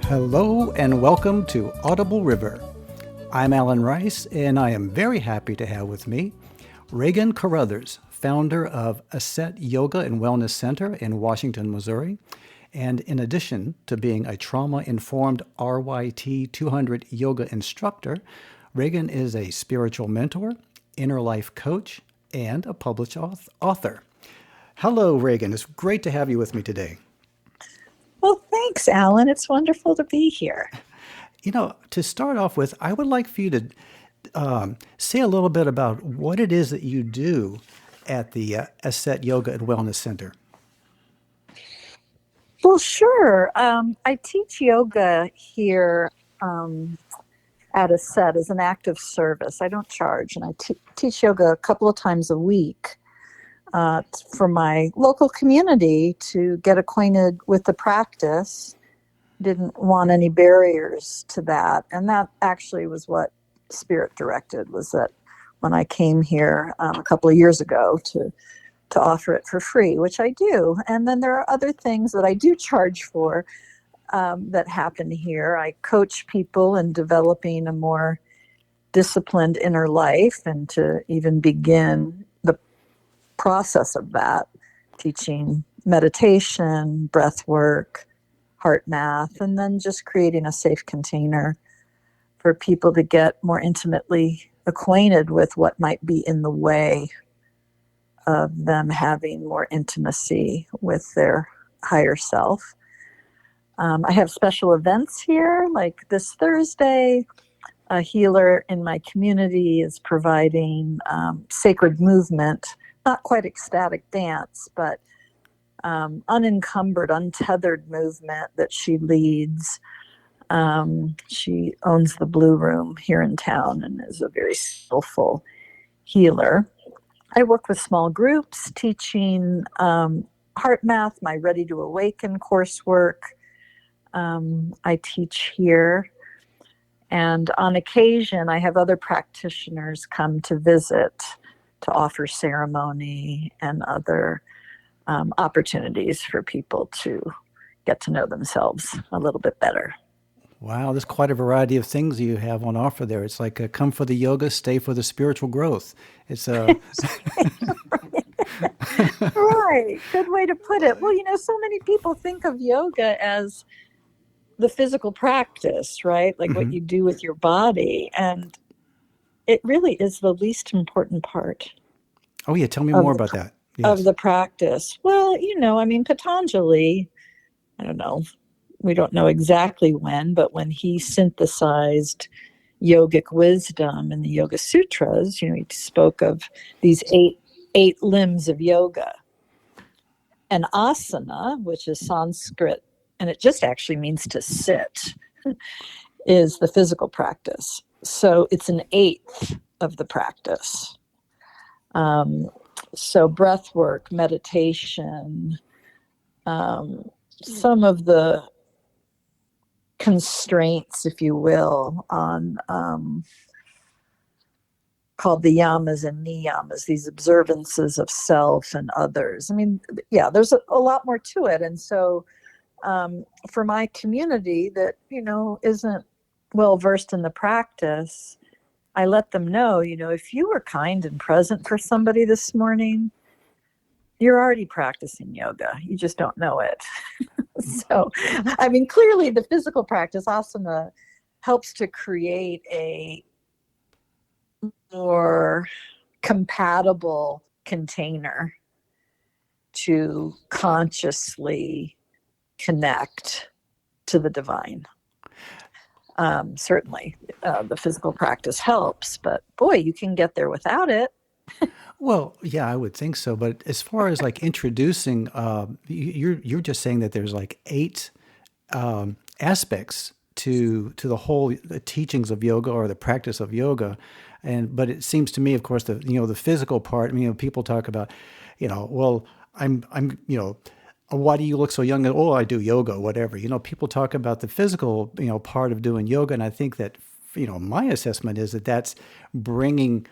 Hello and welcome to Audible River. I'm Alan Rice, and I am very happy to have with me Regan Caruthers, founder of Aset Yoga and Wellness Center in Washington, Missouri. And in addition to being a Trauma Informed RYT 200 yoga instructor, Regan is a spiritual mentor, inner life coach, and a published author. Hello, Regan. It's great to have you with me today. Well, thanks, Alan. It's wonderful to be here. You know, to start off with, I would like for you to say a little bit about what it is that you do at the Aset Yoga and Wellness Center. Well, sure. I teach yoga here at Aset as an act of service. I don't charge, and I teach yoga a couple of times a week for my local community to get acquainted with the practice. Didn't want any barriers to that. And that actually was what Spirit directed, was that when I came here a couple of years ago to offer it for free, which I do. And then there are other things that I do charge for that happen here. I coach people in developing a more disciplined inner life, and to even begin the process of that, teaching meditation, breath work, heart math, and then just creating a safe container for people to get more intimately acquainted with what might be in the way of them having more intimacy with their higher self. I have special events here, like this Thursday. A healer in my community is providing sacred movement, not quite ecstatic dance, but unencumbered, untethered movement that she leads. She owns the Blue Room here in town and is a very skillful healer. I work with small groups teaching heart math, my Ready to Awaken coursework. I teach here. And on occasion, I have other practitioners come to visit to offer ceremony and other opportunities for people to get to know themselves a little bit better. Wow, there's quite a variety of things you have on offer there. It's like come for the yoga, stay for the spiritual growth. It's Right. Good way to put it. Well, so many people think of yoga as the physical practice, right? Like what you do with your body. And it really is the least important part. Oh, yeah. Tell me more about that. Yes. Of the practice. Well, Patanjali, I don't know, we don't know exactly when, but when he synthesized yogic wisdom in the Yoga Sutras, he spoke of these eight limbs of yoga. And asana, which is Sanskrit, and it just actually means to sit, is the physical practice. So it's an eighth of the practice. So breath work, meditation, some of the constraints, if you will, on called the yamas and niyamas, these observances of self and others. I mean, yeah, there's a lot more to it. And so for my community that, isn't well versed in the practice, I let them know, if you were kind and present for somebody this morning, you're already practicing yoga. You just don't know it. So, I mean, clearly the physical practice, asana, helps to create a more compatible container to consciously connect to the divine. Certainly, the physical practice helps, but boy, you can get there without it. Well, yeah, I would think so. But as far as like introducing, you're just saying that there's like 8 aspects to the whole teachings of yoga or the practice of yoga, but it seems to me, of course, the physical part. People talk about, well, I'm why do you look so young? Oh, I do yoga, whatever. People talk about the physical, part of doing yoga, and I think that, my assessment is that that's bringing,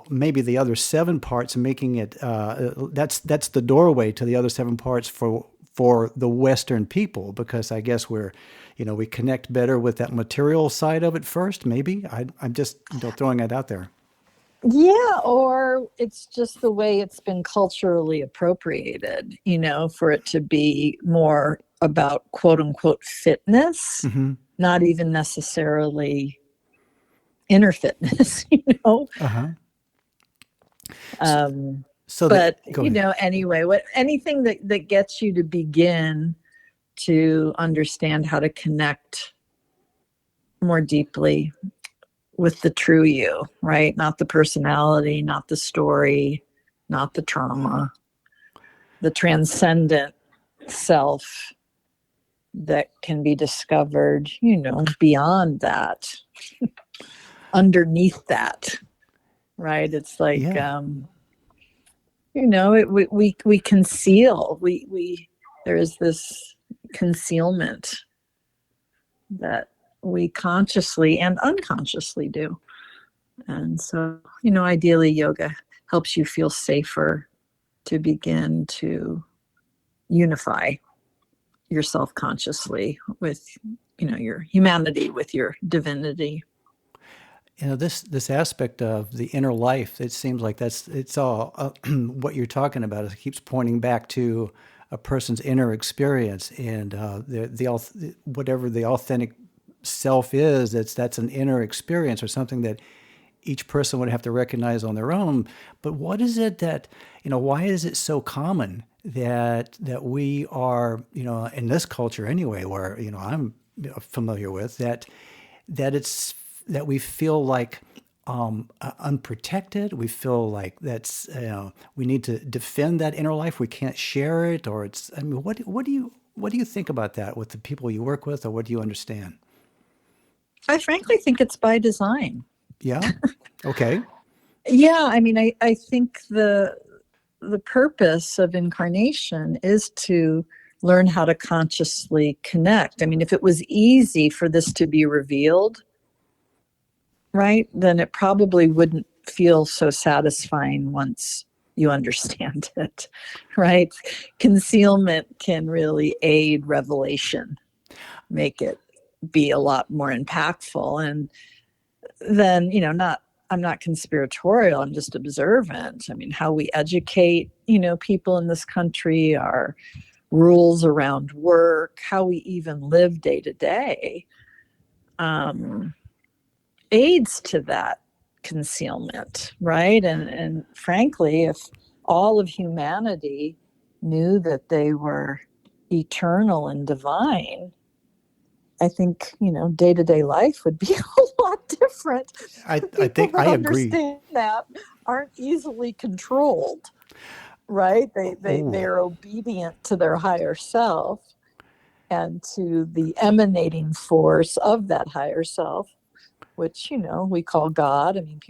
maybe the other 7 parts and making it. That's the doorway to the other 7 parts for for the Western people, because I guess we connect better with that material side of it first. Maybe I'm just throwing it out there. Yeah, or it's just the way it's been culturally appropriated, for it to be more about quote unquote fitness, Hmm. not even necessarily inner fitness. Uh huh. So, Um, so but go ahead. anyway, anything that gets you to begin to understand how to connect more deeply with the true you, right? Not the personality, not the story, not the trauma, the transcendent self that can be discovered, beyond that, underneath that, right? It's like, Yeah. we conceal, there is this concealment that we consciously and unconsciously do. And so, ideally, yoga helps you feel safer to begin to unify yourself consciously with, your humanity, with your divinity. This aspect of the inner life, it seems like it's all what you're talking about. It keeps pointing back to a person's inner experience, and whatever the authentic self is, that's an inner experience or something that each person would have to recognize on their own. But what is it that, why is it so common that we are, in this culture anyway, where, I'm familiar with, that we feel like unprotected. We feel like we need to defend that inner life. We can't share it, or it's. I mean, what do you think about that with the people you work with, or what do you understand? I frankly think it's by design. Yeah. Okay. Yeah, I mean, I think the purpose of incarnation is to learn how to consciously connect. I mean, if it was easy for this to be revealed, right, then it probably wouldn't feel so satisfying once you understand it, right? Concealment can really aid revelation, make it be a lot more impactful. And then, I'm not conspiratorial, I'm just observant. I mean, how we educate, people in this country, our rules around work, how we even live day to day, aids to that concealment, right? And frankly, if all of humanity knew that they were eternal and divine, I think, day to day life would be a lot different. I The I people think I that agree. understand that aren't easily controlled, right? Oh, They're obedient to their higher self and to the emanating force of that higher self, which, we call God. I mean,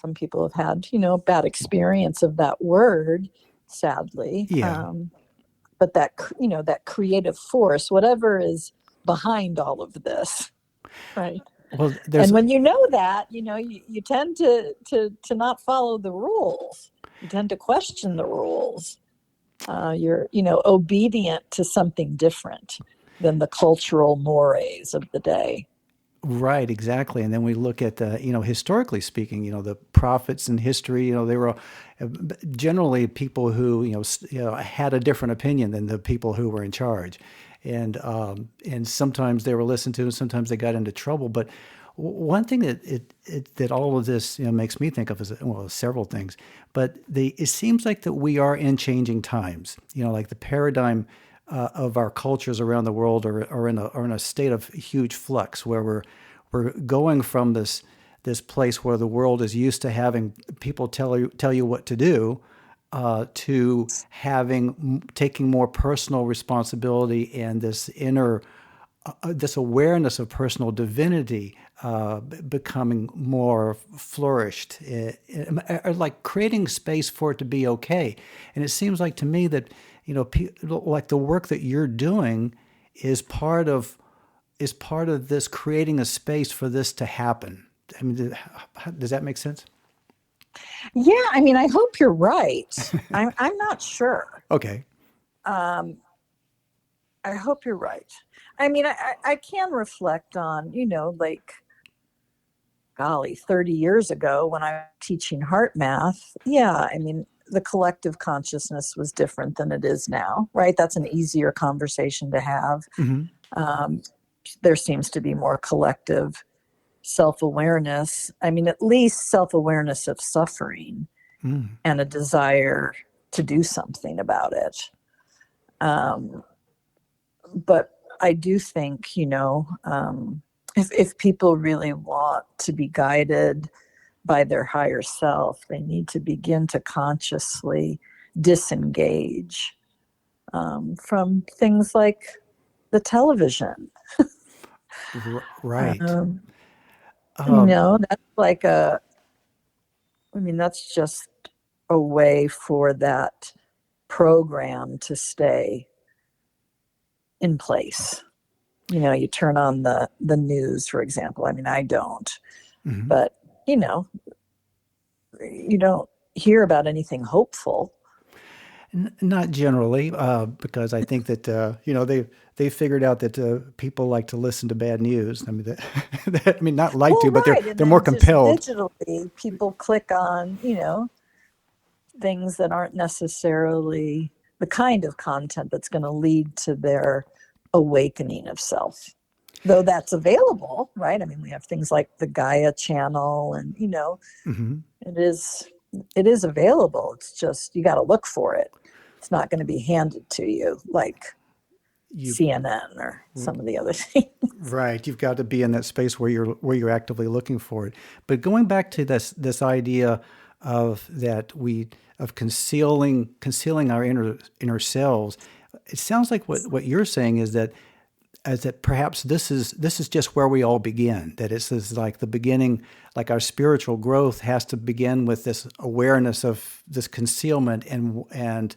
some people have had, bad experience of that word, sadly. yeah. But that creative force, whatever is behind all of this, right? Well, And there's when you know that, you tend to not follow the rules. You tend to question the rules. You're, obedient to something different than the cultural mores of the day. right, exactly. And then we look at historically speaking, the prophets in history, they were generally people who, had a different opinion than the people who were in charge. And sometimes they were listened to, and sometimes they got into trouble. But one thing that all of this, makes me think of is, well, several things, but it seems like that we are in changing times, like the paradigm of our cultures around the world are in a state of huge flux, where we're going from this place where the world is used to having people tell you what to do, to taking more personal responsibility, and this awareness of personal divinity becoming more flourished, like creating space for it to be okay. And it seems like to me that like the work that you're doing is part of this, creating a space for this to happen. I mean, does that make sense? Yeah, I mean, I hope you're right. I'm not sure. Okay. I hope you're right. I mean, I can reflect on, like, golly, 30 years ago when I was teaching heart math. Yeah, I mean, the collective consciousness was different than it is now, right? That's an easier conversation to have. Hmm. Um, there seems to be more collective self awareness. I mean, at least self awareness of suffering Mm. and a desire to do something about it. Um, but I do think, if people really want to be guided by their higher self, they need to begin to consciously disengage from things like the television. Right. Um, Um, that's like I mean, that's just a way for that program to stay in place. You turn on the news, for example. I mean, I don't, mhm. but you know, you don't hear about anything hopeful. Not generally, because I think that they figured out that people like to listen to bad news. I mean, I mean, not like Well, to, but they're right, and they're more then just compelled. digitally, people click on things that aren't necessarily the kind of content that's going to lead to their awakening of self. Though that's available, right? I mean, we have things like the Gaia channel, and Hmm. it is it is available. It's just you got to look for it. It's not going to be handed to you like You CNN or some of the other things. Right, you've got to be in that space where you're actively looking for it. But going back to this idea of that we of concealing our inner selves, it sounds like what you're saying is that as that perhaps this is just where we all begin. That it's this like the beginning, like our spiritual growth has to begin with this awareness of this concealment and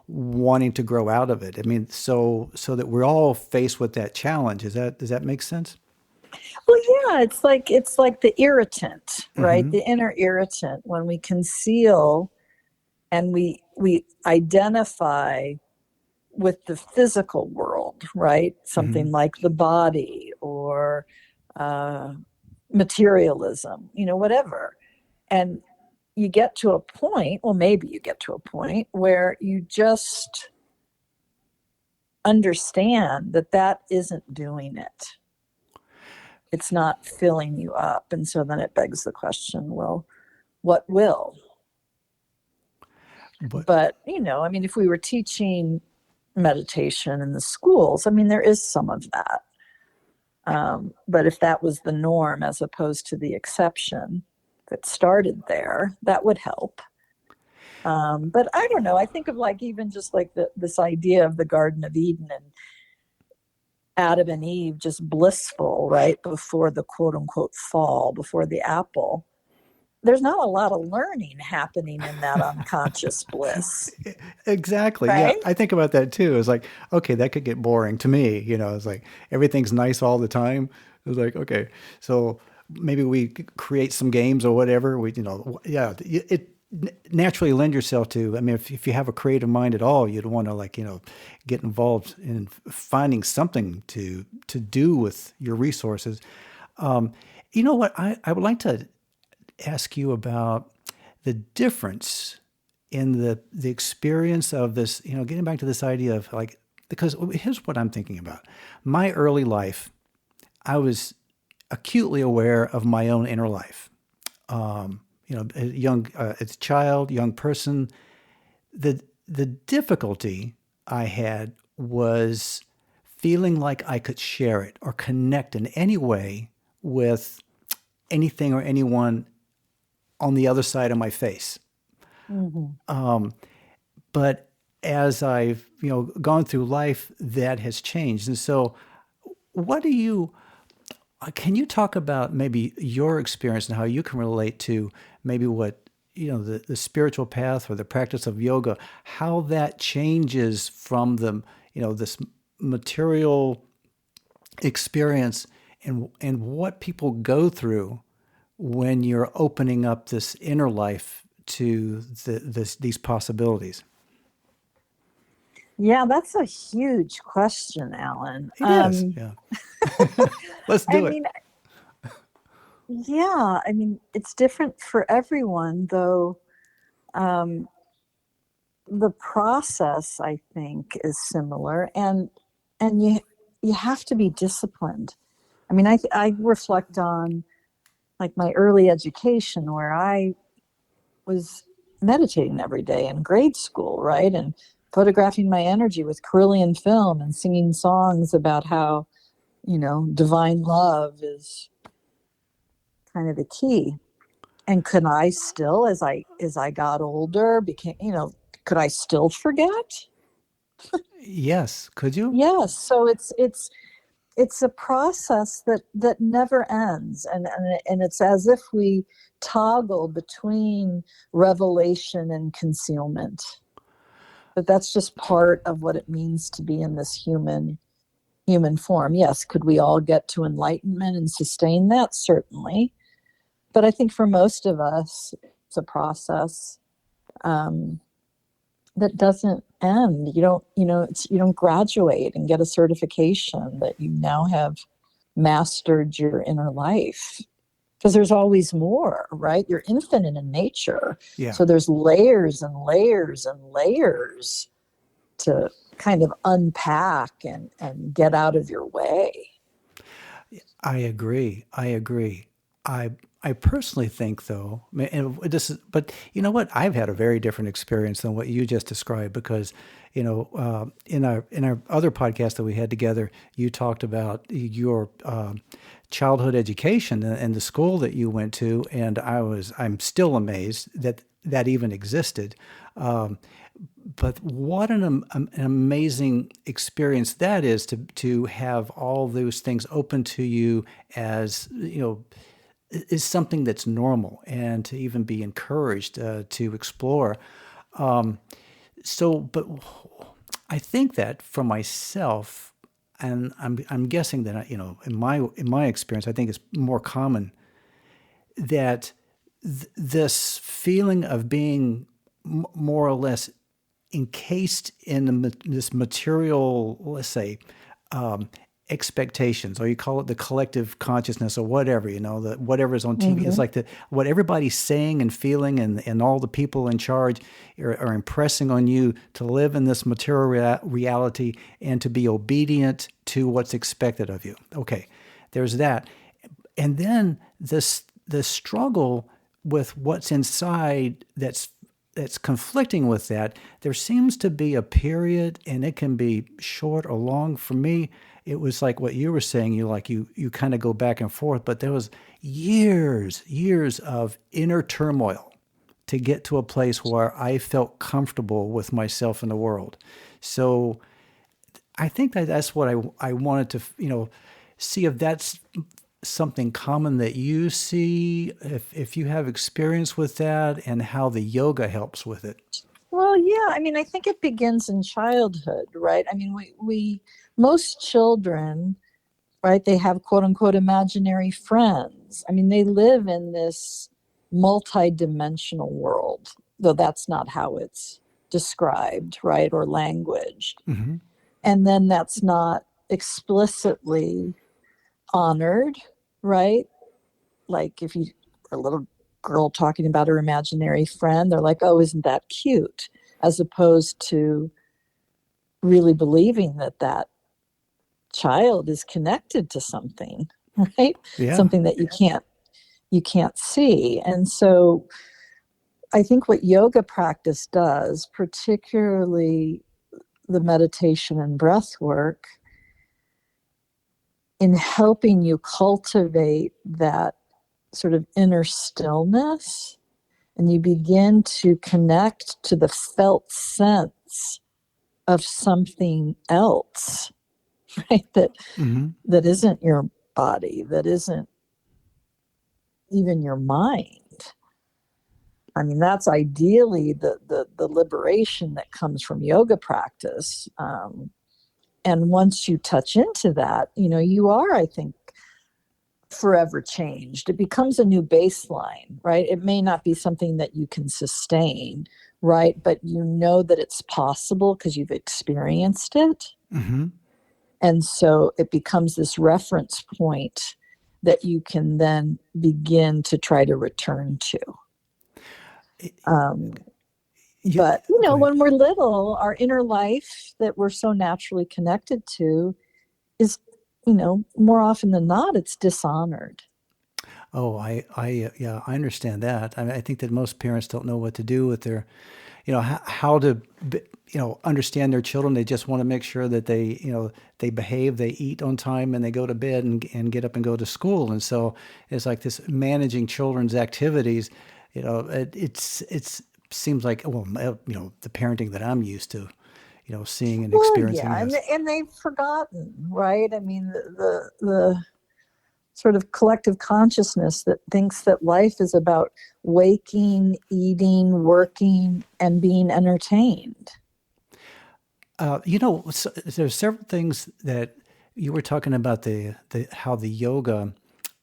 wanting to grow out of it. I mean, so that we're all faced with that challenge. Does that make sense? Well, yeah, it's like the irritant, right? Mm-hmm. The inner irritant when we conceal and we identify with the physical world, right? Mm-hmm. Something like the body or uh, materialism, whatever. And you get to a point, well, maybe you get to a point where you just understand that that isn't doing it. It's not filling you up. And so then it begs the question, well, what will? But But, I mean, if we were teaching meditation in the schools, I mean, there is some of that. But if that was the norm as opposed to the exception that started there, that would help. But I don't know. I think of like even just like this idea of the Garden of Eden and Adam and Eve just blissful, right? Before the quote unquote fall, before the apple. There's not a lot of learning happening in that unconscious bliss, exactly, yeah, right? I think about that too. It's like, okay, that could get boring to me. It's like everything's nice all the time. It's like, okay, so maybe we create some games or whatever. Yeah, it naturally lend yourself to. I mean, if you have a creative mind at all, you'd want to like get involved in finding something to do with your resources. Um, you know what? I would like to ask you about the difference in the experience of this, getting back to this idea of like, because here's what I'm thinking about. My early life, I was acutely aware of my own inner life. As a child, young person, the difficulty I had was feeling like I could share it or connect in any way with anything or anyone on the other side of my face. Mm-hmm. But as I've gone through life, that has changed. And so, what do you can you talk about maybe your experience and how you can relate to maybe what the spiritual path or the practice of yoga, how that changes from the this material experience and what people go through when you're opening up this inner life to these possibilities. Yeah, that's a huge question, Alan. It is. Yeah. Let's I do it. mean, yeah, I mean, it's different for everyone, though. Um, the process, I think, is similar, and you have to be disciplined. I mean, I reflect on like my early education where I was meditating every day in grade school, right? And photographing my energy with Carillion film and singing songs about how, divine love is kind of the key. And could I still, as I got older, could I still forget? Yes. Could you? Yes. So it's a process that never ends, and it's as if we toggle between revelation and concealment. But that's just part of what it means to be in this human form. Yes, could we all get to enlightenment and sustain that? Certainly. But I think for most of us, it's a process um, that doesn't end. You don't graduate and get a certification that you now have mastered your inner life, because there's always more, right? You're infinite in nature. Yeah. So there's layers and layers and layers to kind of unpack and get out of your way. I agree. I agree. I I personally think though, and this is, but you know what? I've had a very different experience than what you just described because, in our other podcast that we had together, you talked about your childhood education and the school that you went to, and I'm still amazed that that even existed. Um, but what an amazing experience that is to have all those things open to you as is something that's normal and to even be encouraged to explore. But I think that for myself, and I'm guessing that in my experience, I think it's more common that this feeling of being more or less encased in this material, let's say, expectations, or you call it the collective consciousness, or whatever, whatever's on TV. It's Mm-hmm. like what everybody's saying and feeling, and all the people in charge are impressing on you to live in this material reality and to be obedient to what's expected of you. Okay, there's that. And then the struggle with what's inside that's conflicting with that. There seems to be a period, and it can be short or long. For me, it was like what you were saying. You kind of go back and forth, but there was years of inner turmoil to get to a place where I felt comfortable with myself in the world. So I think that's what I wanted to see if that's something common that you see, if you have experience with that, and how the yoga helps with it. Well, yeah, I mean, I think it begins in childhood, right? I mean, we most children, right, they have quote unquote imaginary friends. I mean, they live in this multi-dimensional world, though that's not how it's described, right, or languaged. Hmm. And then that's not explicitly honored, right? Like if you a little girl talking about her imaginary friend, they're like, "Oh, isn't that cute?" As opposed to really believing that that child is connected to something, right? Yeah. Something that you can't see. And so I think what yoga practice does, particularly the meditation and breath work, in helping you cultivate that sort of inner stillness, and you begin to connect to the felt sense of something else, right? Hmm. That isn't your body, that isn't even your mind. I mean, that's ideally the liberation that comes from yoga practice. And once you touch into that, you are, I think, forever changed. It becomes a new baseline, right? It may not be something that you can sustain, right? But you know that it's possible because you've experienced it. Mm-hmm. And so it becomes this reference point that you can then begin to try to return to. Um, You, but, go ahead. when we're little, our inner life that we're so naturally connected to is, more often than not, it's dishonored. Oh, yeah, I understand that. I think that most parents don't know what to do with their, how to, understand their children. They just want to make sure that they behave, they eat on time, and they go to bed and get up and go to school. And so it's like this managing children's activities. It's seems like, well, the parenting that I'm used to, seeing and Well, experiencing. yeah, and Yes. and they've forgotten, right? I mean, the sort of collective consciousness that thinks that life is about waking, eating, working, and being entertained. So there's several things that you were talking about the how the yoga,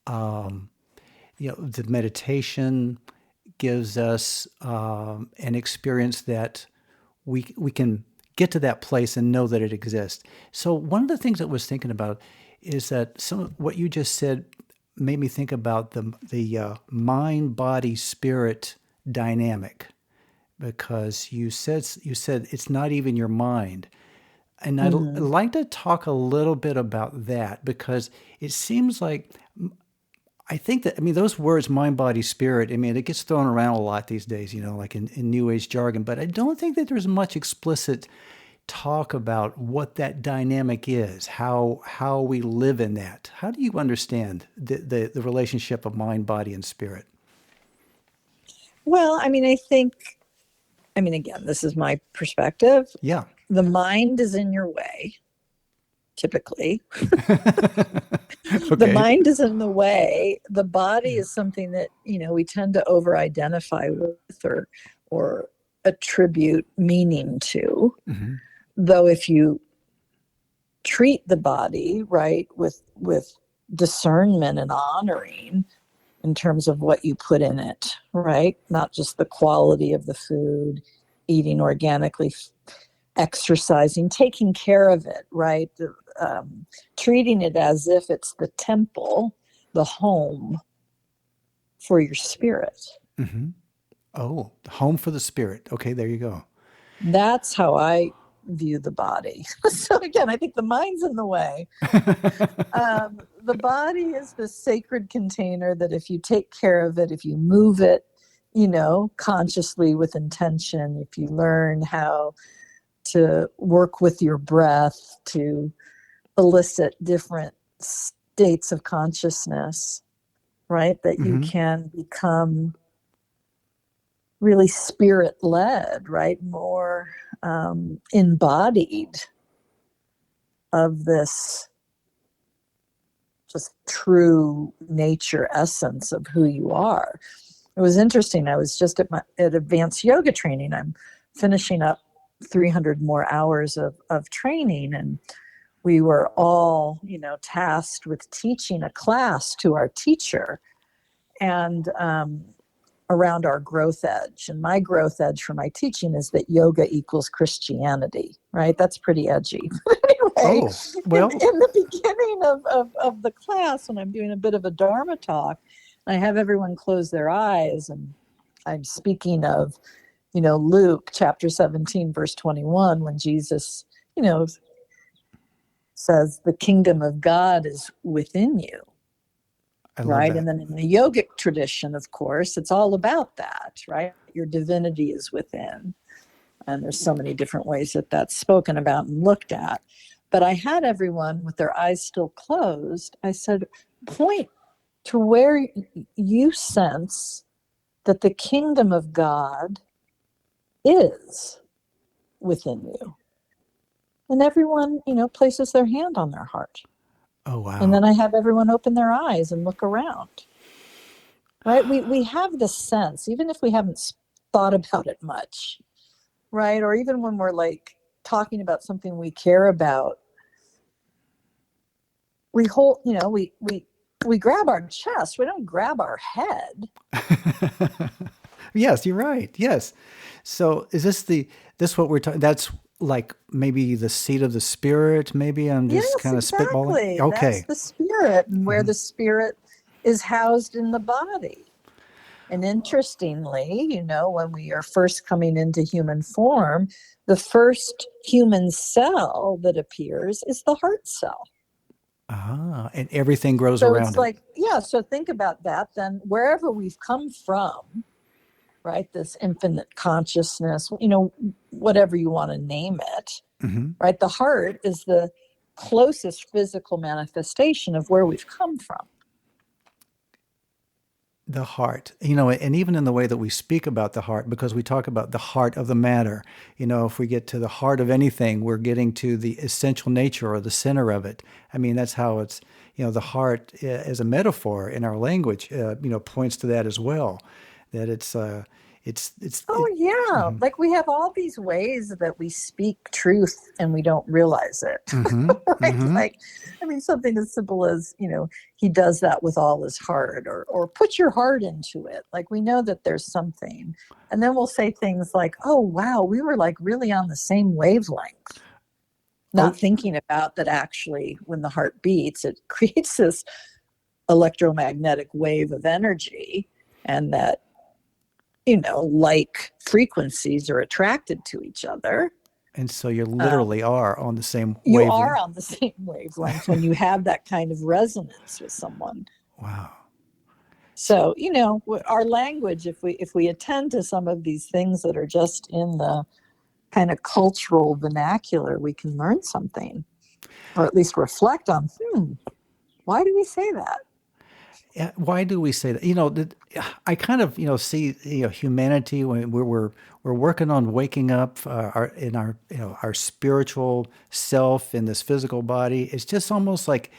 the meditation gives us an experience that we can get to that place and know that it exists. So one of the things that I was thinking about is that what you just said made me think about the mind body spirit dynamic, because you said it's not even your mind. And I'd Mm-hmm. like to talk a little bit about that, because it seems like, I think that, I mean, those words, mind, body, spirit, I mean, it gets thrown around a lot these days, like in New Age jargon, but I don't think that there's much explicit talk about what that dynamic is, how we live in that. How do you understand the relationship of mind, body, and spirit? Well, again, this is my perspective. Yeah. The mind is in your way, typically. The Okay. mind is in the way. The body is something that, we tend to over identify with, or attribute meaning to. Hmm. Though if you treat the body, right, with discernment and honoring in terms of what you put in it, right? Not just the quality of the food, eating organically, exercising, taking care of it, right? Treating it as if it's the temple, the home for your spirit. Hmm. Oh, home for the spirit. Okay, there you go. That's how I view the body. So again, I think the mind's in the way. The body is the sacred container that if you take care of it, if you move it, consciously with intention, if you learn how to work with your breath to elicit different states of consciousness, right? That you Hmm. can become really spirit led, right? More embodied of this just true nature essence of who you are. It was interesting. I was just at advanced yoga training. I'm finishing up 300 more hours of training, and we were all, tasked with teaching a class to our teacher, and around our growth edge. And my growth edge for my teaching is that yoga equals Christianity, right? That's pretty edgy. Anyway, Oh, in well, the beginning of the class, when I'm doing a bit of a Dharma talk, I have everyone close their eyes, and I'm speaking of, Luke chapter 17, verse 21, when Jesus, you know, says the kingdom of God is within you, I love right? that. And then in the yogic tradition, of course, it's all about that, right? Your divinity is within. And there's so many different ways that that's spoken about and looked at. But I had everyone with their eyes still closed. I said, point to where you sense that the kingdom of God is within you. And everyone, places their hand on their heart. Oh, And wow. then I have everyone open their eyes and look around. Right? We have the sense, even if we haven't thought about it much, right? Or even when we're like talking about something we care about, we hold, we we grab our chest. We don't grab our head. Yes, you're right. Yes. So is this what we're talking? That's like maybe the seat of the spirit. Maybe I'm just Yes, kind of spitballing. exactly. That's Okay. the spirit, and where the spirit is housed in the body. And interestingly, when we are first coming into human form, the first human cell that appears is the heart cell. Ah, and everything grows So it's around it. like, yeah, so think about that. Then wherever we've come from, right, this infinite consciousness, whatever you want to name it, Hmm. right? The heart is the closest physical manifestation of where we've come from. The heart, and even in the way that we speak about the heart, because we talk about the heart of the matter, if we get to the heart of anything, we're getting to the essential nature or the center of it. I mean, that's how it's, the heart as a metaphor in our language, points to that as well, that Oh, yeah. Like we have all these ways that we speak truth and we don't realize it. hmm Right? hmm Like, I mean, something as simple as, he does that with all his heart, or put your heart into it. Like we know that there's something. And then we'll say things like, oh, wow, we were like really on the same wavelength. oh, Not thinking about that actually when the heart beats, it creates this electromagnetic wave of energy, and that like frequencies are attracted to each other. and so you Um, literally are on the same you are wavelength. on the same wavelength when you have that kind of resonance with someone. Wow. So, our language, if we attend to some of these things that are just in the kind of cultural vernacular, we can learn something, or at least reflect on, why do we say that? Yeah, why do we say that? I kind of see humanity when we're working on waking up our spiritual self in this physical body. It's just almost like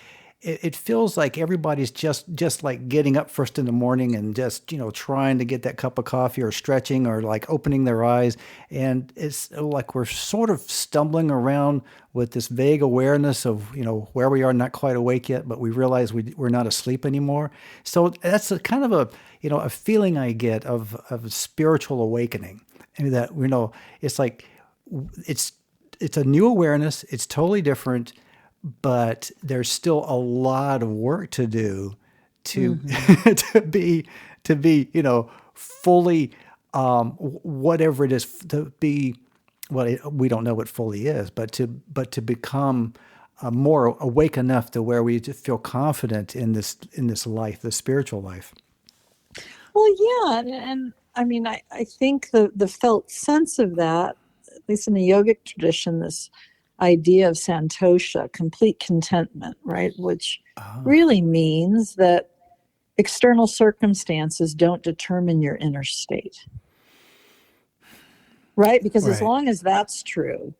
it feels like everybody's just like getting up first in the morning and just trying to get that cup of coffee or stretching or like opening their eyes, and it's like we're sort of stumbling around with this vague awareness of where we are, not quite awake yet, but we realize we're not asleep anymore. So that's a kind of a feeling I get of spiritual awakening. I mean, that it's like it's it's a new awareness. It's totally different, but there's still a lot of work to do to Mm-hmm. to be fully whatever it is to be. Well, we don't know what fully is, but to become more awake enough to where we just feel confident in this life, the spiritual life. Well, yeah, and I mean, I think the felt sense of that, at least in the yogic tradition, this idea of santosha, complete contentment, right? Which Ah, really means that external circumstances don't determine your inner state, right? Because as right. long as that's true,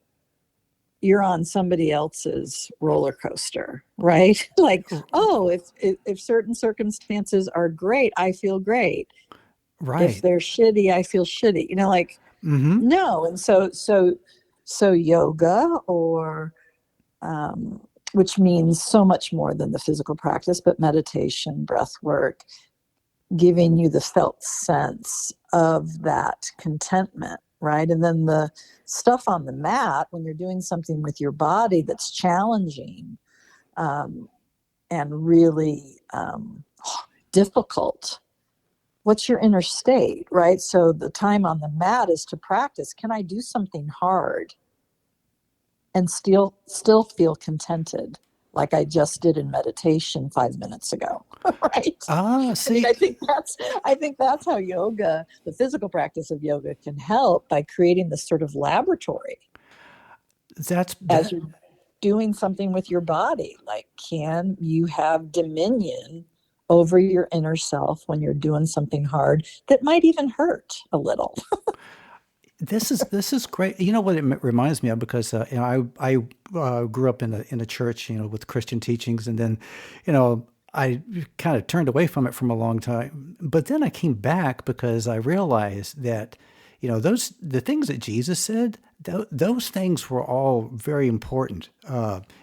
you're on somebody else's roller coaster, right? Like, oh, if certain circumstances are great, I feel great. If Right. they're shitty, I feel shitty. Like, Mm-hmm. no. And so yoga, or um, which means so much more than the physical practice, but meditation, breath work, giving you the felt sense of that contentment, right? And then the stuff on the mat, when you're doing something with your body that's challenging, um, and really difficult, what's your inner state, right? So the time on the mat is to practice, can I do something hard and still feel contented, like I just did in meditation 5 minutes ago? Right? Ah, I mean, see, I think that's how yoga, the physical practice of yoga, can help by creating this sort of laboratory that's as that. you're doing something with your body. Like, can you have dominion over your inner self when you're doing something hard that might even hurt a little? This is great. You know what it reminds me of, because I grew up in a church, with Christian teachings, and then, I kind of turned away from it from a long time. But then I came back because I realized that, the things that Jesus said, those things were all very important.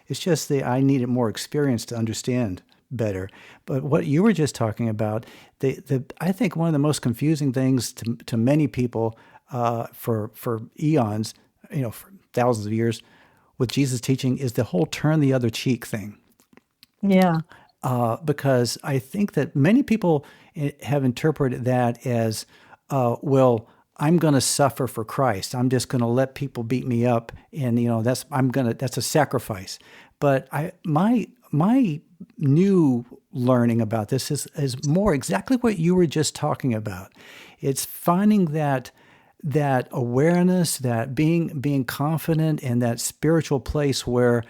It's just that I needed more experience to understand. better. But what you were just talking about, the I think one of the most confusing things to many people for eons, for thousands of years, with Jesus' teaching is the whole turn the other cheek thing. Yeah. Because I think that many people have interpreted that as, well, I'm going to suffer for Christ. I'm just going to let people beat me up, and that's a sacrifice. But my new learning about this is more exactly what you were just talking about. It's finding that awareness, that being confident in that spiritual place where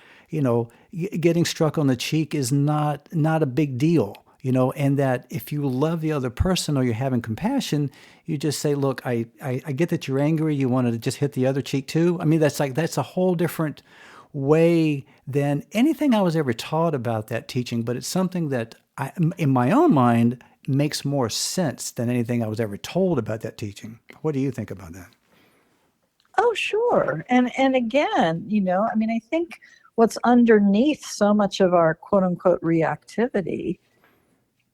getting struck on the cheek is not a big deal, and that if you love the other person or you're having compassion, you just say, look, I get that you're angry, you wanted to just hit the other cheek too. I mean, that's a whole different way than anything I was ever taught about that teaching, but it's something that in my own mind makes more sense than anything I was ever told about that teaching. What do you think about that? Oh, sure. And again, I mean, I think what's underneath so much of our quote unquote reactivity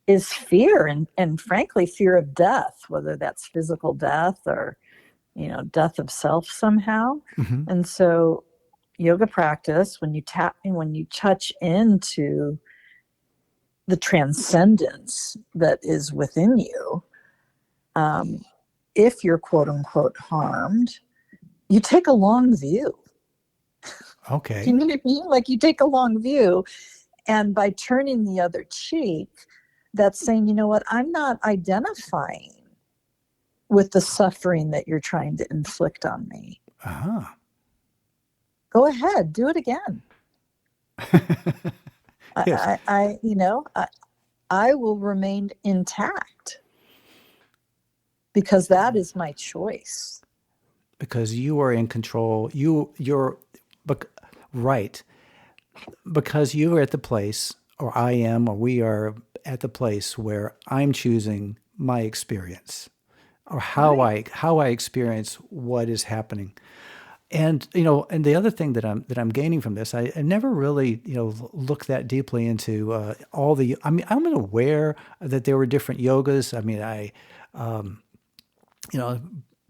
is fear and frankly fear of death, whether that's physical death or, death of self somehow. Hmm. And so yoga practice, when you touch into the transcendence that is within you, if you're quote unquote harmed, you take a long view. Do you Okay. know what I mean? Like you take a long view, and by turning the other cheek, that's saying, you know what, I'm not identifying with the suffering that you're trying to inflict on me. Uh-huh. Go ahead, do it again. Yes, I will remain intact because that is my choice. because you are in control. You're bec- right. Because you are at the place, or I am, or we are at the place where I'm choosing my experience, or Right. how I experience what is happening. And and the other thing that I'm gaining from this, I never really looked that deeply into all the. I mean, I'm aware that there were different yogas. I mean, I you know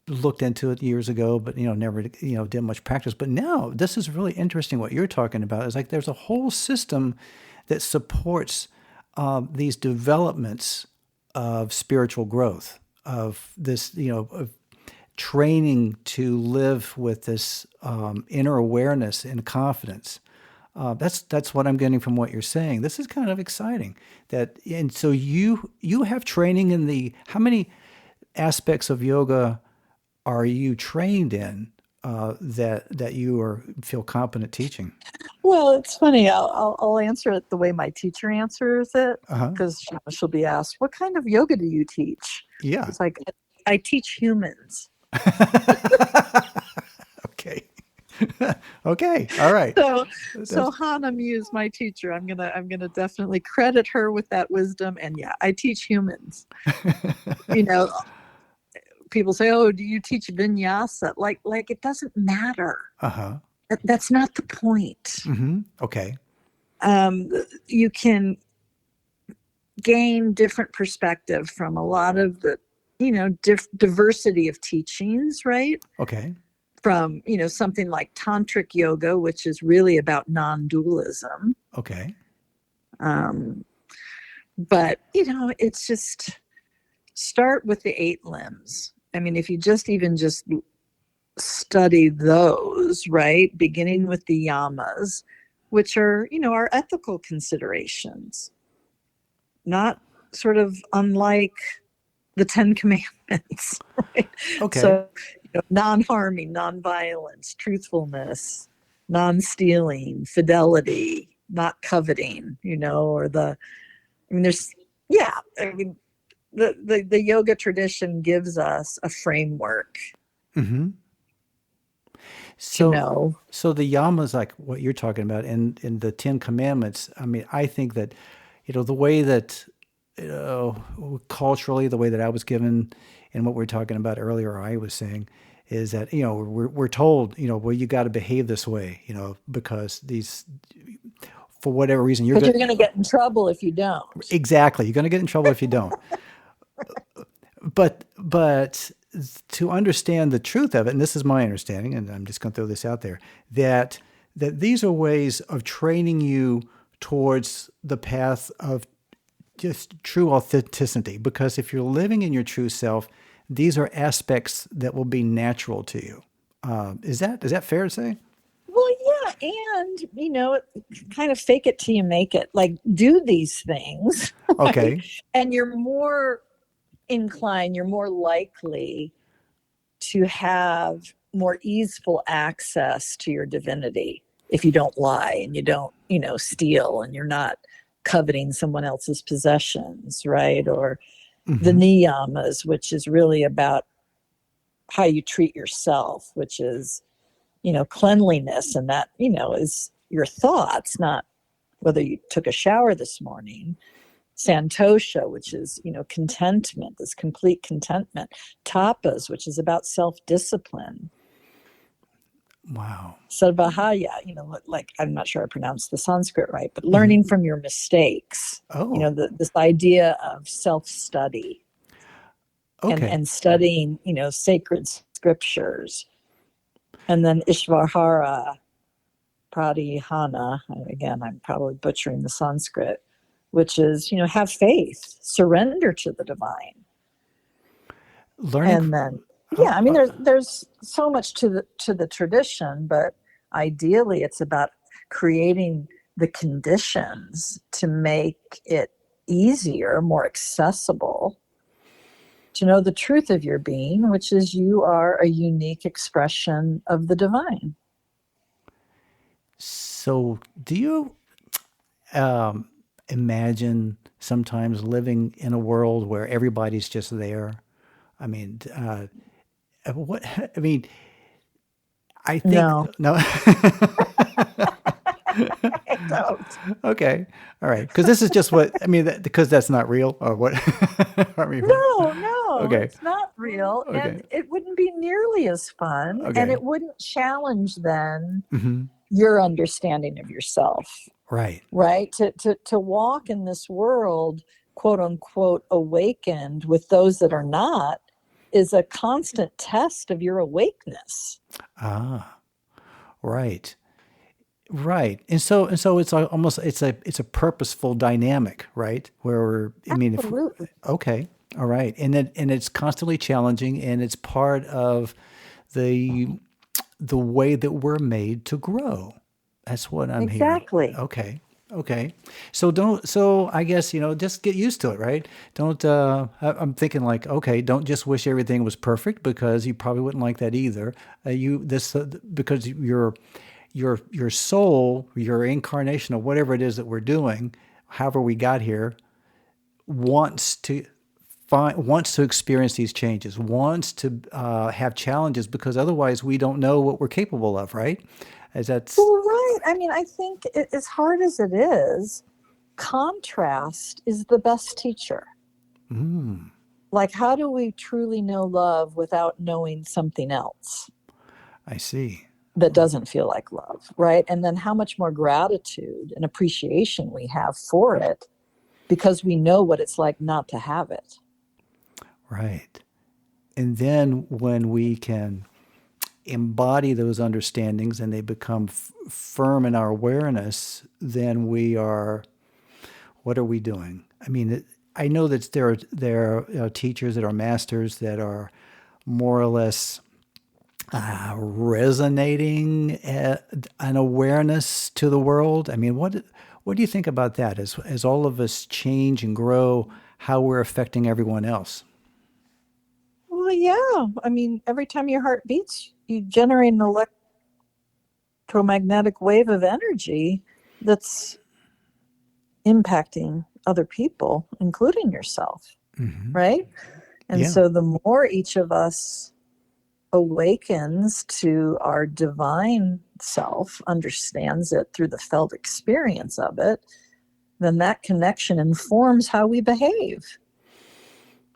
looked into it years ago, but never did much practice. But now this is really interesting. What you're talking about is like there's a whole system that supports these developments of spiritual growth, of this of training to live with this inner awareness and confidence. That's what I'm getting from what you're saying. This is kind of exciting. And so you have training in the how many aspects of yoga are you trained in that you feel competent teaching? Well, it's funny. I'll answer it the way my teacher answers it, Uh huh. because she'll be asked, "What kind of yoga do you teach?" Yeah. It's like, I teach humans. Okay. Okay. All right. So That's Hana Muse, my teacher, I'm gonna definitely credit her with that wisdom. And yeah, I teach humans. You know, People say, "Oh, do you teach vinyasa?" Like it doesn't matter. uh huh. That's not the point. Mm-hmm. Okay. Um, you can gain different perspective from a lot of the diversity of teachings, right? Okay. From something like tantric yoga, which is really about non-dualism. Okay. um, but it's just start with the 8 limbs. I mean, if you just study those, right, beginning with the yamas, which are our ethical considerations, not sort of unlike the 10 Commandments, right? Okay. So, non-harming, non-violence, truthfulness, non-stealing, fidelity, not coveting, or I mean, there's, yeah, I mean, the yoga tradition gives us a framework Mm-hmm. to So, know. so the yamas, like what you're talking about, in the Ten Commandments. I mean, I think that, the way that, culturally, the way that I was given, and what we are talking about earlier, or I was saying, is that we're told, well, you got to behave this way, because these for whatever reason, you're But good. you're going to get in trouble if you don't. Exactly. You're going to get in trouble if you don't. But to understand the truth of it, and this is my understanding, and I'm just going to throw this out there, that these are ways of training you towards the path of just true authenticity. Because if you're living in your true self, these are aspects that will be natural to you. Is that fair to say? Well, yeah, and kind of fake it till you make it. Like do these things, right? Okay. And you're more inclined, you're more likely to have more easeful access to your divinity if you don't lie and you don't, steal and you're not coveting someone else's possessions, right? Or the Hmm. niyamas, which is really about how you treat yourself, which is, cleanliness. And that, is your thoughts, not whether you took a shower this morning. Santosha, which is, contentment, this complete contentment. Tapas, which is about self-discipline. Wow. Sarvahaya, like I'm not sure I pronounced the Sanskrit right, but Hmm. learning from your mistakes. Oh, This idea of self-study and okay. and studying, sacred scriptures. And then Ishvara Pradihana, again, I'm probably butchering the Sanskrit, which is, have faith, surrender to the divine. Learning. And then, Oh, yeah, I mean, there's so much to the tradition, but ideally it's about creating the conditions to make it easier, more accessible to know the truth of your being, which is you are a unique expression of the divine. so do you um, imagine sometimes living in a world where everybody's just there? I mean, what? I mean, I think No, no. I don't. Okay, all right. Because this is just what I mean. Because that's not real, or what? I mean, No, no, okay, it's not real. okay, And it wouldn't be nearly as fun. And okay. it wouldn't challenge then Hmm. your understanding of yourself, Right. right? To walk in this world, quote unquote, awakened with those that are not is a constant test of your awakeness. Ah, right. Right. And so it's almost it's a purposeful dynamic, right? Where I mean if Absolutely. okay, all right. And it's constantly challenging and it's part of the the way that we're made to grow. That's what I'm hearing. Exactly. Okay. Okay. So I guess, just get used to it, right? Don't I'm thinking like, okay, don't just wish everything was perfect because you probably wouldn't like that either. You this Because your soul, your incarnation of whatever it is that we're doing, however we got here, wants to wants to experience these changes, wants to have challenges because otherwise we don't know what we're capable of, right? As that's Well, right. I mean, I think as hard as it is, contrast is the best teacher. Like, how do we truly know love without knowing something else I see. that doesn't feel like love, right? And then how much more gratitude and appreciation we have for it because we know what it's like not to have it. Right. And then when we can embody those understandings and they become firm in our awareness, then what are we doing? I mean, I know that there are teachers that are masters that are more or less resonating an awareness to the world. I mean, what do you think about that? As all of us change and grow, how we're affecting everyone else? Well, yeah. I mean, every time your heart beats, you generate an electromagnetic wave of energy that's impacting other people, including yourself, right? And Yeah. so the more each of us awakens to our divine self, understands it through the felt experience of it, then that connection informs how we behave.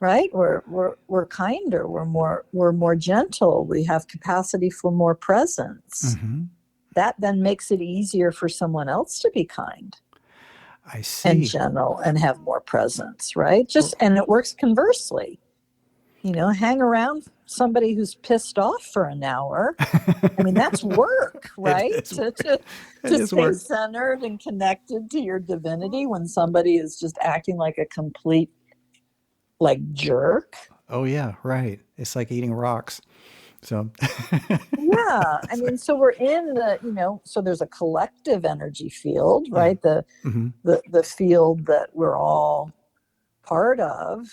Right? We're kinder, we're more gentle, we have capacity for more presence. that then makes it easier for someone else to be kind I and see. gentle and have more presence, right? Well, Just, and it works conversely. Hang around somebody who's pissed off for an hour. I mean, that's work, it right? is To, work. to, It to is stay work. centered and connected to your divinity when somebody is just acting like a complete, like, jerk. Oh yeah, right. It's like eating rocks. So Yeah. I that's right. mean, so we're in so there's a collective energy field, Yeah. right? The, Hmm. the, the field that we're all part of.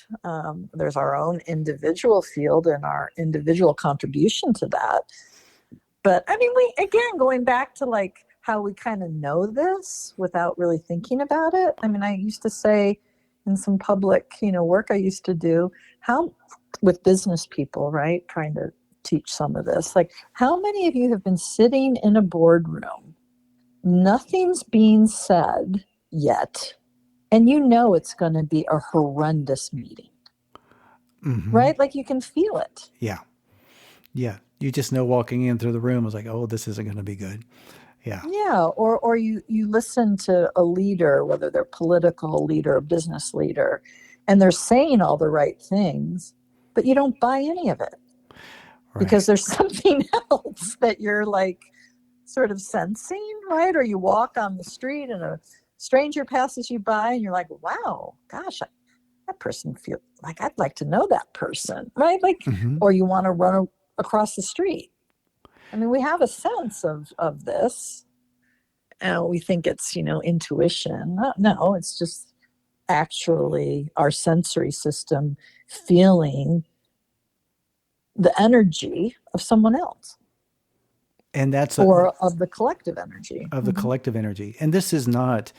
There's our own individual field and our individual contribution to that. But I mean, we, again, going back to like how we kind of know this without really thinking about it. I mean, I used to say in some public, work I used to do, how with business people, right? Trying to teach some of this. Like, how many of you have been sitting in a boardroom? Nothing's being said yet, and it's going to be a horrendous meeting, Hmm. right? Like you can feel it. Yeah. Yeah. You just know walking in through the room was like, oh, this isn't going to be good. Yeah. Yeah, or you listen to a leader, whether they're political leader or business leader, and they're saying all the right things, but you don't buy any of it Right. because there's something else that you're like sort of sensing, right? Or you walk on the street and a stranger passes you by and you're like, wow, gosh, that person feel like I'd like to know that person, right? Like, Hmm. or you want to run across the street. I mean, we have a sense of this, and we think it's intuition. No, it's just actually our sensory system feeling the energy of someone else And that's or of the collective energy. of the Mm-hmm. collective energy. And this is not,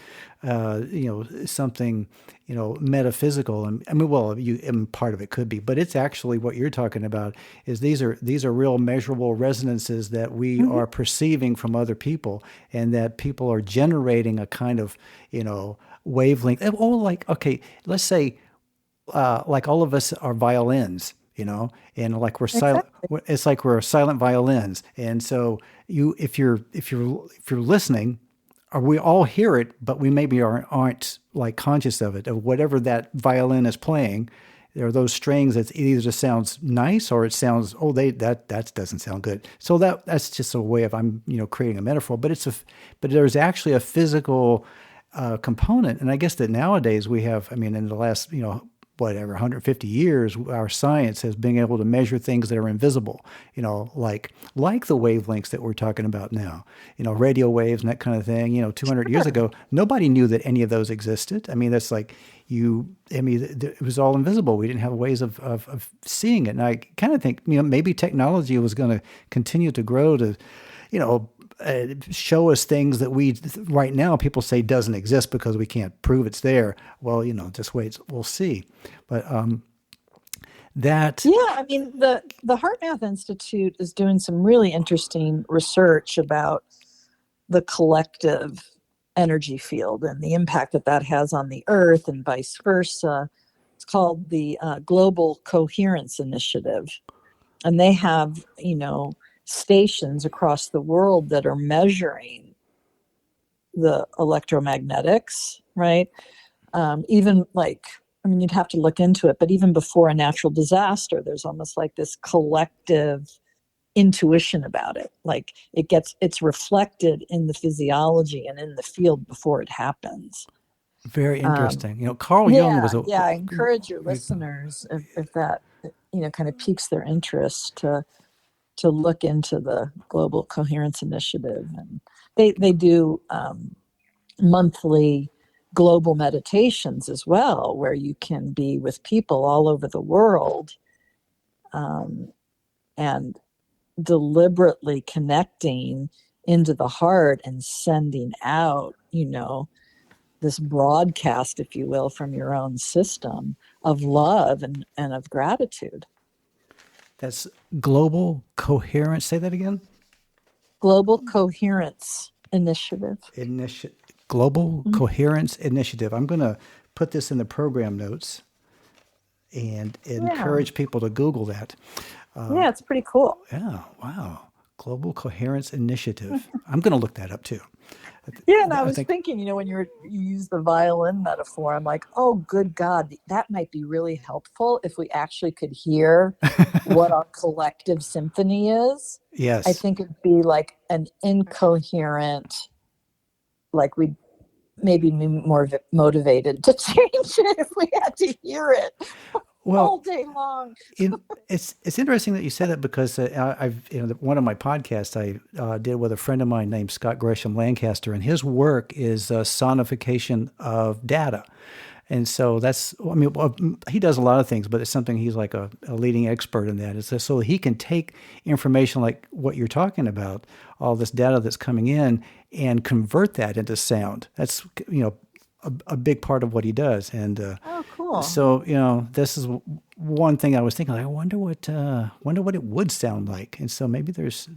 something, metaphysical. And I mean, well, and part of it could be, but it's actually what you're talking about is these are real measurable resonances that we Mm-hmm. are perceiving from other people, and that people are generating a kind of, wavelength. Oh, like, okay, let's say, like all of us are violins, and like we're silent. Exactly. It's like we're silent violins, and so if you're listening, or we all hear it, but we maybe aren't like conscious of it, of whatever that violin is playing. There are those strings that either just sounds nice or it sounds, oh, that doesn't sound good. So that's just a way of, I'm creating a metaphor, but but there's actually a physical component. And I guess that nowadays we have, I mean, in the last, whatever, 150 years, our science has been able to measure things that are invisible, like the wavelengths that we're talking about now, radio waves and that kind of thing. 200 years Sure. ago, nobody knew that any of those existed. I mean, that's like I mean, it was all invisible. We didn't have ways of seeing it. And I kind of think, maybe technology was going to continue to grow to, you know, show us things that we right now people say doesn't exist because we can't prove it's there. Well, just wait, we'll see. But that Yeah, I mean, the Heart Math Institute is doing some really interesting research about the collective energy field and the impact that that has on the earth and vice versa. It's called the Global Coherence Initiative, and they have stations across the world that are measuring the electromagnetics, right? Even like, I mean, you'd have to look into it, but even before a natural disaster, there's almost like this collective intuition about it. Like it's reflected in the physiology and in the field before it happens. very Um, interesting. Carl Jung was yeah, a yeah. I encourage your listeners, if that kind of piques their interest, to look into the Global Coherence Initiative, and they do monthly global meditations as well, where you can be with people all over the world, um, and deliberately connecting into the heart and sending out, this broadcast, if you will, from your own system of love and of gratitude. That's Global Coherence. Say that again. Global Coherence Initiative. Initi- Global Mhm. Coherence Initiative. I'm going to put this in the program notes and Yeah. encourage people to Google that. Yeah, it's pretty cool. Yeah, wow. Global Coherence Initiative. I'm going to look that up too. Yeah, and I I was think, thinking, when you use the violin metaphor, I'm like, oh, good God, that might be really helpful if we actually could hear what our collective symphony is. I yes. think it'd be like an incoherent, like we'd maybe be more motivated to change it if we had to hear it Well, all day long. it's interesting that you say that because I've one of my podcasts I did with a friend of mine named Scott Gresham Lancaster, and his work is sonification of data, and so that's he does a lot of things, but it's something he's like a leading expert in that. It's so he can take information like what you're talking about, all this data that's coming in, and convert that into sound. That's a big part of what he does, and Oh, cool. so this is one thing I was thinking. I wonder what it would sound like, and so maybe there's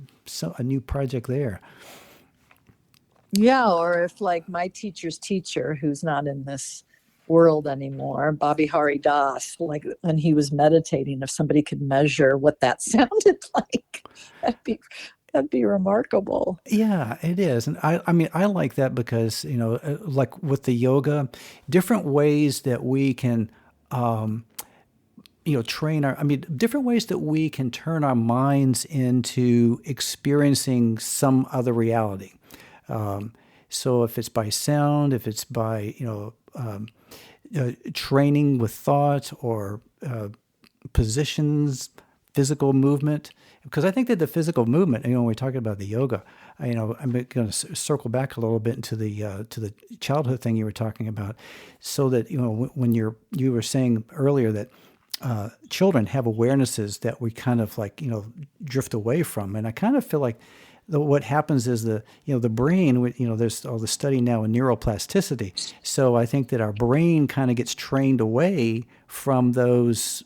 a new project there. Yeah, or if like my teacher's teacher, who's not in this world anymore, Bobby Hari Das, like when he was meditating, if somebody could measure what that sounded like, that'd be remarkable. Yeah, it is, and I mean I like that because like with the yoga, different ways that we can train our, I mean, different ways that we can turn our minds into experiencing some other reality. So if it's by sound, if it's by, training with thought or positions, physical movement, because I think that the physical movement, when we're talking about the yoga, I'm going to circle back a little bit into to the childhood thing you were talking about, so that when you were saying earlier that children have awarenesses that we kind of like drift away from, and I kind of feel like what happens is the brain, there's all the study now in neuroplasticity, so I think that our brain kind of gets trained away from those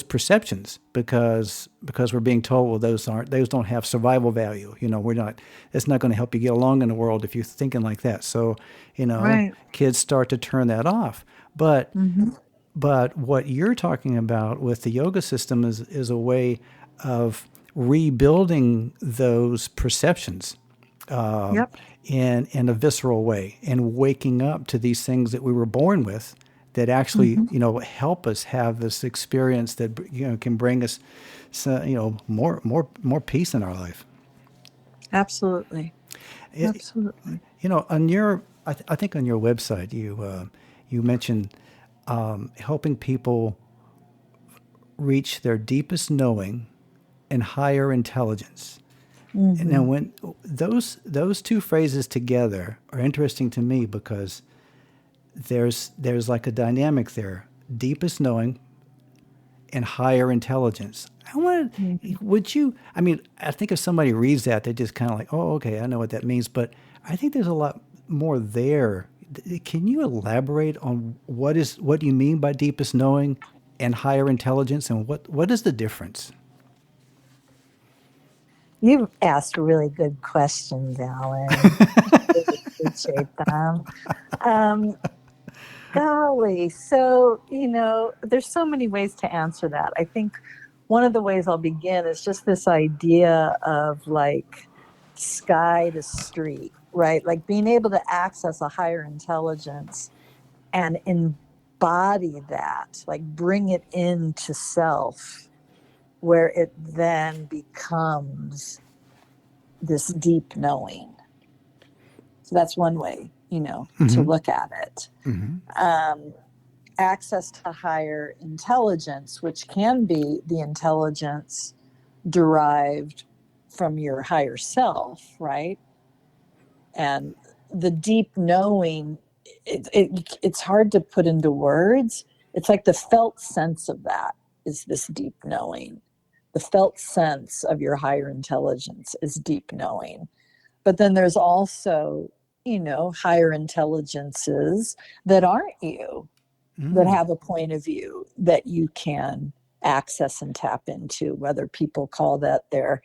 perceptions because we're being told, well, those don't have survival value. It's not going to help you get along in the world if you're thinking like that. So Right. kids start to turn that off. But Mm-hmm. but what you're talking about with the yoga system is a way of rebuilding those perceptions Yep. in a visceral way, and waking up to these things that we were born with that actually Mm-hmm. help us have this experience that can bring us more peace in our life. Absolutely. It, Absolutely. on your I think on your website you mentioned helping people reach their deepest knowing and higher intelligence. Now, Mm-hmm. when those two phrases together are interesting to me because there's like a dynamic there: deepest knowing and higher intelligence. I want. Mm-hmm. Would you? I mean, I think if somebody reads that, they just kind of like, oh, okay, I know what that means. But I think there's a lot more there. Can you elaborate on what do you mean by deepest knowing and higher intelligence, and what is the difference? You've asked really good questions, Alan. Really appreciate them. Um, Golly, so there's so many ways to answer that. I think one of the ways I'll begin is just this idea of like sky to street, right? Like being able to access a higher intelligence and embody that, like bring it into self, where it then becomes this deep knowing. So that's one way, to Mm-hmm. look at it. Mm-hmm. Um, Access to higher intelligence, which can be the intelligence derived from your higher self, right? And the deep knowing, it's hard to put into words. It's like the felt sense of that is this deep knowing. The felt sense of your higher intelligence is deep knowing. But then there's also, higher intelligences that aren't you, that Mm. have a point of view that you can access and tap into, whether people call that their,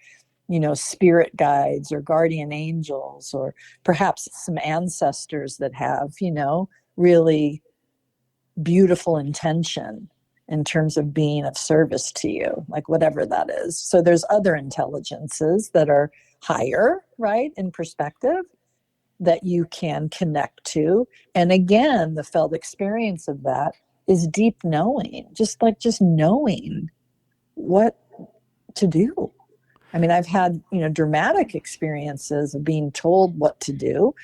spirit guides or guardian angels, or perhaps some ancestors that have, really beautiful intention. in terms of being of service to you, like whatever that is. So there's other intelligences that are higher, right, in perspective that you can connect to. And again, the felt experience of that is deep knowing, just knowing what to do. I mean, I've had, dramatic experiences of being told what to do.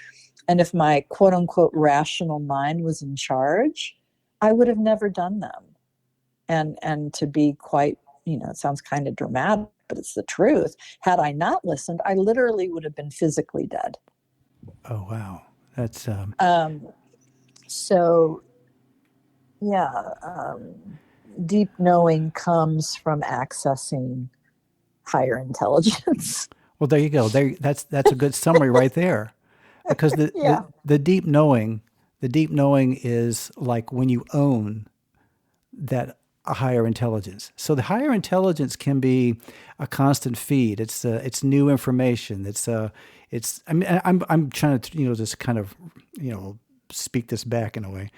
And if my quote unquote rational mind was in charge, I would have never done them. And to be quite, it sounds kind of dramatic, but it's the truth. Had I not listened, I literally would have been physically dead. Oh, wow. That's So yeah, deep knowing comes from accessing higher intelligence. well. There you go. That's a good summary right there, because Yeah. the deep knowing, is like when you own that a higher intelligence. So the higher intelligence can be a constant feed. It's new information. It's. I mean, I'm trying to just kind of speak this back in a way.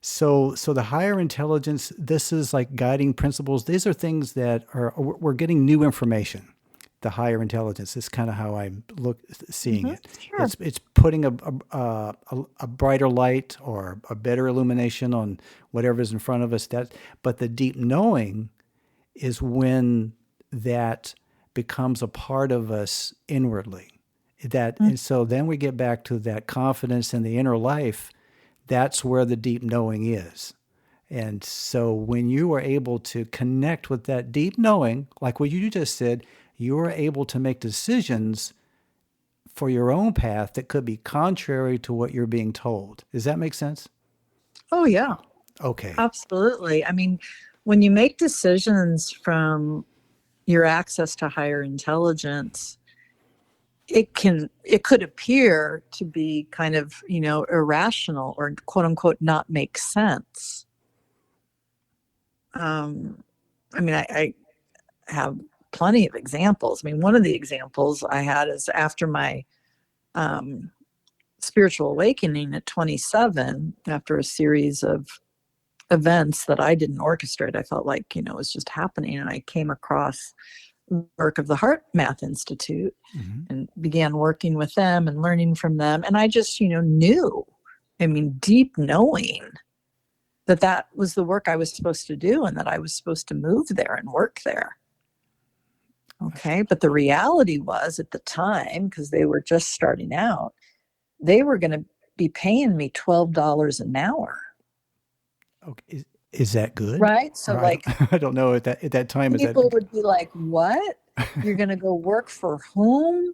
So the higher intelligence, this is like guiding principles. These are things that we're getting new information. The higher intelligence is kind of how I'm seeing it. Sure. It's putting a brighter light or a better illumination on whatever's in front of us. But the deep knowing is when that becomes a part of us inwardly. And so then we get back to that confidence in the inner life. That's where the deep knowing is. And so when you are able to connect with that deep knowing, like what you just said, you are able to make decisions for your own path that could be contrary to what you're being told. Does that make sense? Oh, yeah, Okay. absolutely. I mean, when you make decisions from your access to higher intelligence, it could appear to be kind of, irrational or quote unquote not make sense. I mean, I have plenty of examples. I mean, one of the examples I had is after my spiritual awakening at 27, after a series of events that I didn't orchestrate, I felt like, it was just happening. And I came across work of the Heart Math Institute and began working with them and learning from them. And I just, knew, deep knowing that was the work I was supposed to do and that I was supposed to move there and work there. Okay. But the reality was at the time, because they were just starting out, they were going to be paying me $12 an hour. Okay. Is that good? Right. So I don't know at that time. People would be like, what? You're going to go work for whom?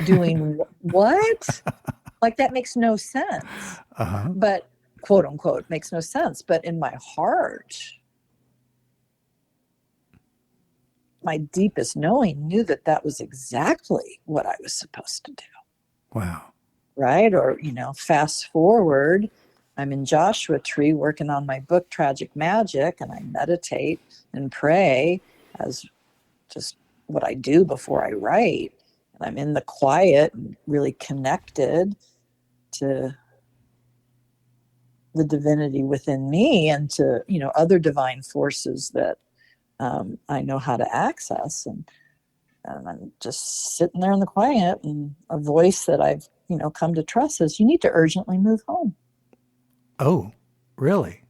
Doing what? Like, that makes no sense. But quote unquote makes no sense. But in my heart, my deepest knowing knew that was exactly what I was supposed to do. Wow. Right. Or, fast forward, I'm in Joshua Tree working on my book, Tragic Magic, and I meditate and pray as just what I do before I write. And I'm in the quiet and really connected to the divinity within me and to, other divine forces that I know how to access. And I'm just sitting there in the quiet, and a voice that I've, come to trust says, you need to urgently move home. Oh, really?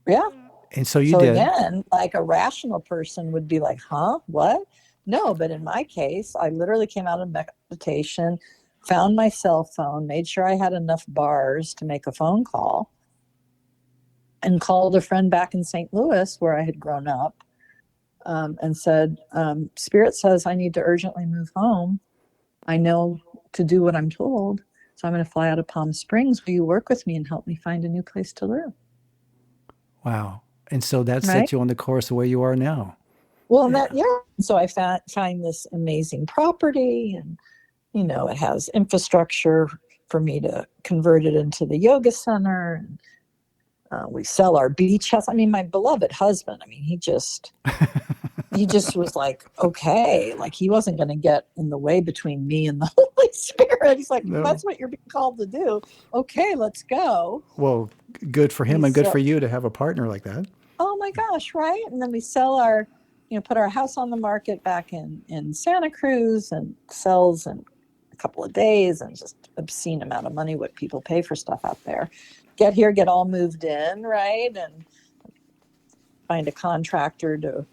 Yeah. And so you did. Again, like a rational person would be like, huh, what? No, but in my case, I literally came out of meditation, found my cell phone, made sure I had enough bars to make a phone call, and called a friend back in St. Louis where I had grown up, and said, Spirit says I need to urgently move home. I know to do what I'm told. So I'm going to fly out of Palm Springs. Will you work with me and help me find a new place to live? Wow. And so that set you on the course of where you are now. Well, so I find this amazing property, and, it has infrastructure for me to convert it into the yoga center. And we sell our beach house. I mean, my beloved husband, he just was like, okay, like he wasn't going to get in the way between me and the Holy Spirit. He's like, That's what you're being called to do. Okay, let's go. Well, good for him and good for you to have a partner like that. oh my gosh, right? And then we sell our, put our house on the market back in Santa Cruz, and sells in a couple of days, and just obscene amount of money what people pay for stuff out there. Get here, get all moved in, right? And find a contractor to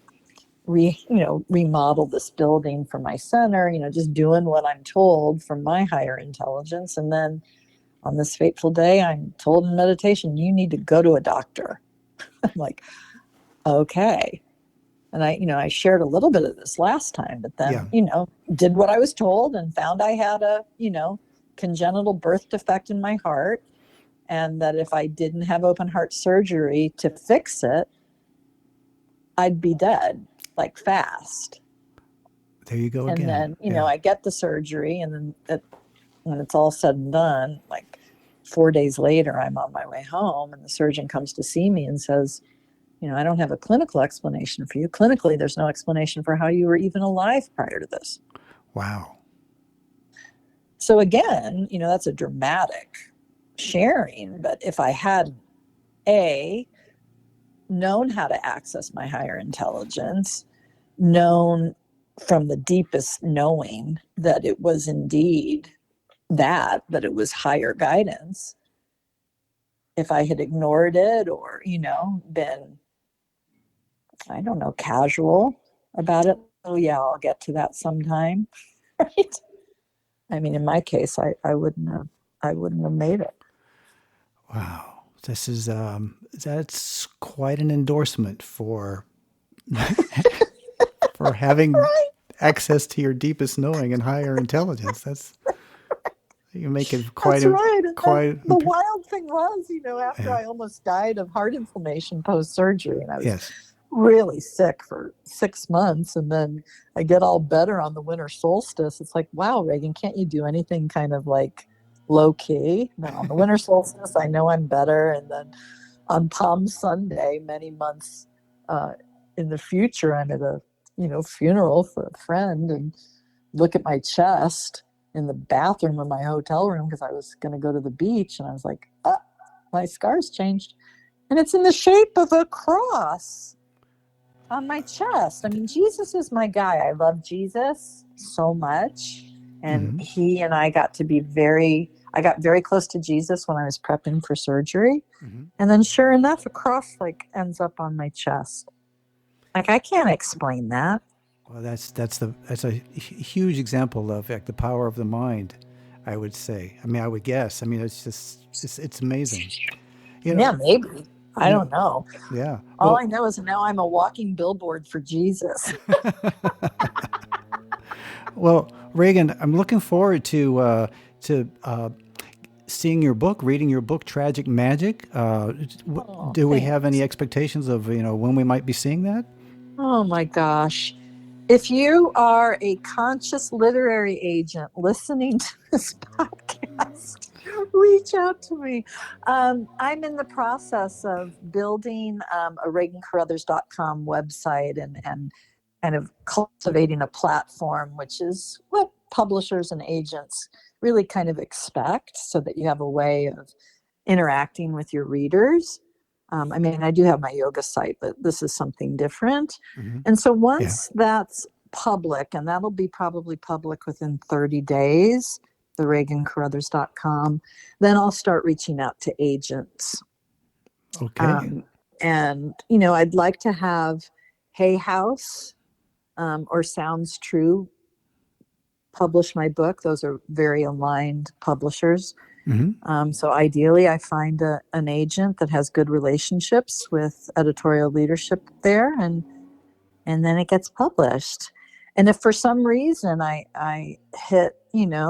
remodel this building for my center, just doing what I'm told from my higher intelligence. And then on this fateful day, I'm told in meditation, you need to go to a doctor. I'm like, okay. And I shared a little bit of this last time, but then, Yeah. did what I was told and found I had a, congenital birth defect in my heart. And that if I didn't have open heart surgery to fix it, I'd be dead, like fast. There you go And again. then, Yeah. I get the surgery, and then when it's all said and done, like 4 days later, I'm on my way home, and the surgeon comes to see me and says, I don't have a clinical explanation for you. Clinically, there's no explanation for how you were even alive prior to this. Wow. So again, that's a dramatic sharing. But if I had known how to access my higher intelligence, known from the deepest knowing that it was indeed that it was higher guidance, if I had ignored it or, been, I don't know, casual about it, oh yeah, I'll get to that sometime, right? I mean, in my case, I wouldn't have made it. Wow. This is that's quite an endorsement for for having Right. access to your deepest knowing and higher intelligence. That's you make it That's right. And then quite the wild thing was, after yeah. I almost died of heart inflammation post surgery, and I was Yes. really sick for 6 months, and then I get all better on the winter solstice. It's like, wow, Regan, can't you do anything kind of like low key? Then on the winter solstice, I know I'm better. And then on Palm Sunday, many months in the future, I'm at a funeral for a friend, and look at my chest in the bathroom of my hotel room because I was going to go to the beach, and I was like, my scars changed, and it's in the shape of a cross on my chest. I mean, Jesus is my guy. I love Jesus so much, and Mm-hmm. he and I got very close to Jesus when I was prepping for surgery. Mm-hmm. And then sure enough, a cross like ends up on my chest. Like, I can't explain that. Well, that's a huge example of like the power of the mind. I would say. I mean, I would guess. I mean, it's amazing. You Yeah, know. maybe. I You don't know. know. Yeah. All I Well. know is now I'm a walking billboard for Jesus. Well, Reagan, I'm looking forward to seeing your book, reading your book, Tragic Magic. Oh, Do we have any thanks. expectations of when we might be seeing that? Oh my gosh. If you are a conscious literary agent listening to this podcast, reach out to me. I'm in the process of building a regancaruthers.com website, and kind of cultivating a platform, which is what publishers and agents really kind of expect, so that you have a way of interacting with your readers. I mean, I do have my yoga site, but this is something different. Hmm. And so Yeah. once that's public, and that'll be probably public within 30 days, the regancaruthers.com, then I'll start reaching out to agents. Okay. Um, and, I'd like to have Hay House or Sounds True publish my book. Those are very aligned publishers. Hmm. So ideally, I find an agent that has good relationships with editorial leadership there, and then it gets published. And if for some reason I hit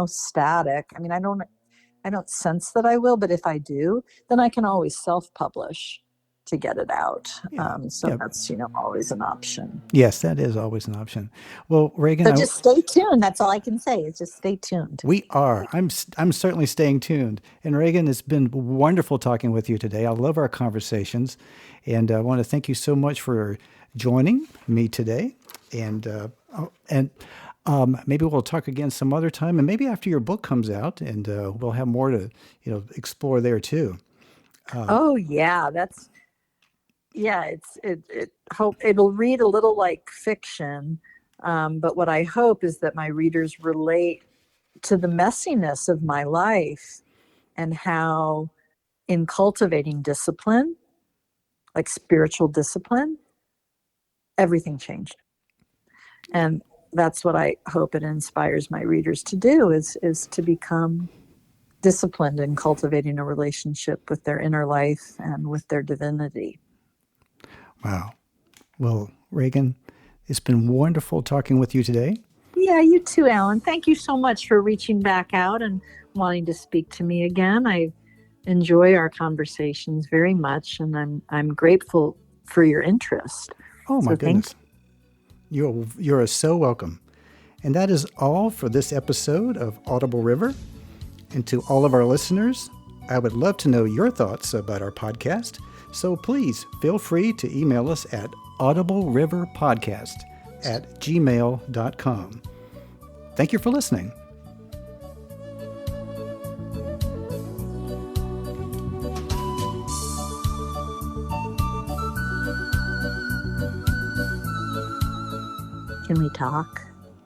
static, I mean, I don't sense that I will, but if I do, then I can always self-publish to get it out. Yeah. So Yeah. that's always an option. Yes, that is always an option. Well, Reagan, So just stay tuned. That's all I can say is just stay tuned. we are. I'm certainly staying tuned. And Reagan, it's been wonderful talking with you today. I love our conversations, and I want to thank you so much for joining me today. And maybe we'll talk again some other time, and maybe after your book comes out, and we'll have more to explore there too. Oh yeah, Yeah, it hope it'll read a little like fiction, but what I hope is that my readers relate to the messiness of my life and how in cultivating discipline, like spiritual discipline, everything changed. And that's what I hope it inspires my readers to do is to become disciplined in cultivating a relationship with their inner life and with their divinity. Wow. Well, Regan, it's been wonderful talking with you today. Yeah, you too, Alan. Thank you so much for reaching back out and wanting to speak to me again. I enjoy our conversations very much, and I'm grateful for your interest. Oh my So thank goodness. You're so welcome. And that is all for this episode of Audible River. And to all of our listeners, I would love to know your thoughts about our podcast. So please feel free to email us at audibleriverpodcast@gmail.com. Thank you for listening. Can we talk?